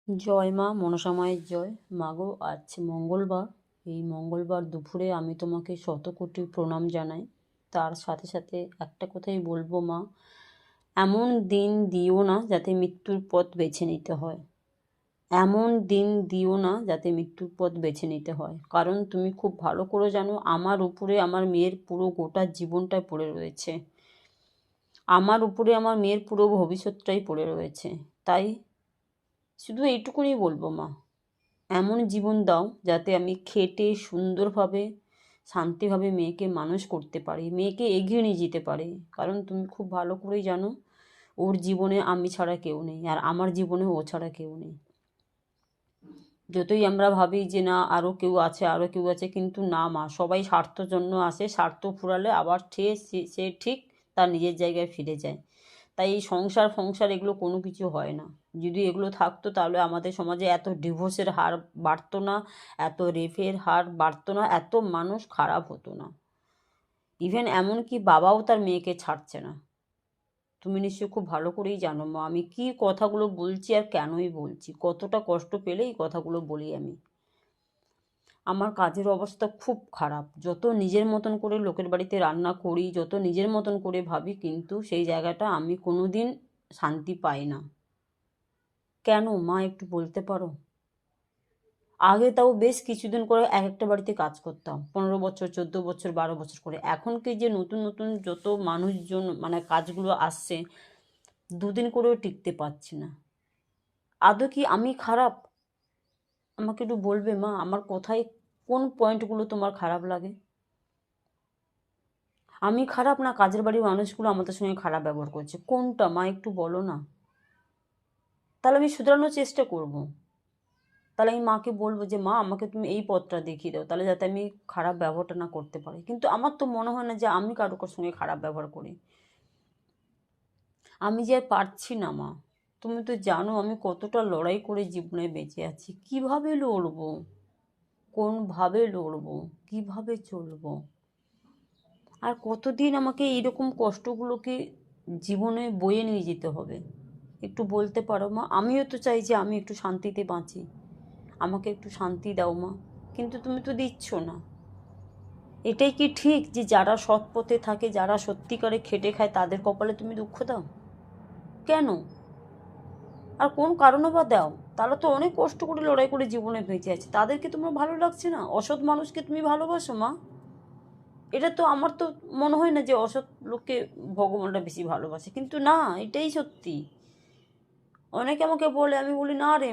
জয় মা মনসা মায়ের জয়। মাগো, আজ মঙ্গলবার। এই মঙ্গলবার দুপুরে আমি তোমাকে শতকোটি প্রণাম জানাই। তার সাথে সাথে একটা কথাই বলবো মা, এমন দিন দিও না যাতে মৃত্যুর পথ বেছে নিতে হয়। এমন দিন দিও না যাতে মৃত্যুর পথ বেছে নিতে হয়। কারণ তুমি খুব ভালো করে জানো আমার উপরে আমার মেয়ের পুরো গোটা জীবনটাই পড়ে রয়েছে। আমার উপরে আমার মেয়ের পুরো ভবিষ্যৎটাই পড়ে রয়েছে। তাই শুধু এইটুকুনি বলবো মা, এমন জীবন দাও যাতে আমি খেটে সুন্দরভাবে শান্তিভাবে মেয়েকে মানুষ করতে পারি, মেয়েকে এগিয়ে নিয়ে যেতে পারি। কারণ তুমি খুব ভালো করেই জানো ওর জীবনে আমি ছাড়া কেউ নেই, আর আমার জীবনে ও ছাড়া কেউ নেই। যতই আমরা ভাবি যে না আরও কেউ আছে আরও কেউ আছে, কিন্তু না মা, সবাই স্বার্থর জন্য আসে, স্বার্থ ফুরালে আবার সে ঠিক তার নিজের জায়গায় ফিরে যায়। তাই এই সংসার ফংসার এগুলো কোনো কিছু হয় না। যদি এগুলো থাকতো তাহলে আমাদের সমাজে এত ডিভোর্সের হার বাড়তো না, এত রেপের হার বাড়তো না, এত মানুষ খারাপ হতো না। ইভেন এমনকি বাবাও তার মেয়েকে ছাড়ছে না। তুমি নিশ্চয়ই খুব ভালো করেই জানো মা আমি কি কথাগুলো বলছি আর কেনই বলছি, কতটা কষ্ট পেলে এই কথাগুলো বলি আমি। আমার কাজের অবস্থা খুব খারাপ। যত নিজের মতন করে লোকের বাড়িতে রান্না করি, যত নিজের মতন করে ভাবি, কিন্তু সেই জায়গাটা আমি কোনো দিন শান্তি পাই না। কেন মা একটু বলতে পারো? আগে তাও বেশ কিছুদিন করে এক একটা বাড়িতে কাজ করতাম, 15 বছর, 14 বছর, 12 বছর করে। এখন কি যে নতুন নতুন যত মানুষজন মানে কাজগুলো আসছে, দুদিন করেও টিকতে পারছি না। আদৌ কি আমি খারাপ? আমাকে একটু বলবে মা, আমার কোথায় কোন পয়েন্টগুলো তোমার খারাপ লাগে? আমি খারাপ, না কাজের বাড়ির মানুষগুলো আমাদের সঙ্গে খারাপ ব্যবহার করছে? কোনটা মা একটু বলো না, তাহলে আমি শুধরানোর চেষ্টা করব। তাহলে আমি মাকে বলবো যে মা আমাকে তুমি এই পথটা দেখিয়ে দাও, তাহলে যাতে আমি খারাপ ব্যবহারটা না করতে পারি। কিন্তু আমার তো মনে হয় না যে আমি কারোর সঙ্গে খারাপ ব্যবহার করি। আমি যে আর পারছি না মা। তুমি তো জানো আমি কতটা লড়াই করে জীবনে বেঁচে আছি। কিভাবে লড়বো, কোনভাবে লড়বো, কিভাবে চলবো? আর কতদিন আমাকে এইরকম কষ্টগুলোকে জীবনে বয়ে নিয়ে যেতে হবে? একটু বলতে পারো মা? আমিও তো চাই যে আমি একটু শান্তিতে বাঁচি, আমাকে একটু শান্তি দাও মা। কিন্তু তুমি তো দিচ্ছ না। এটাই কি ঠিক যে যারা সৎ পথে থাকে, যারা সত্যিকারে খেটে খায়, তাদের কপালে তুমি দুঃখ দাও? কেন? আর কোন কারণে বা দাও? তারা তো অনেক কষ্ট করে লড়াই করে জীবনে বেঁচে আছে, তাদেরকে তোমার ভালো লাগছে না? অসৎ মানুষকে তুমি ভালোবাসো মা? এটা তো আমার তো মনে হয় না যে অসৎ লোককে ভগবানরা বেশি ভালোবাসে, কিন্তু না, এটাই সত্যি। অনেকে আমাকে বলে, আমি বলি না রে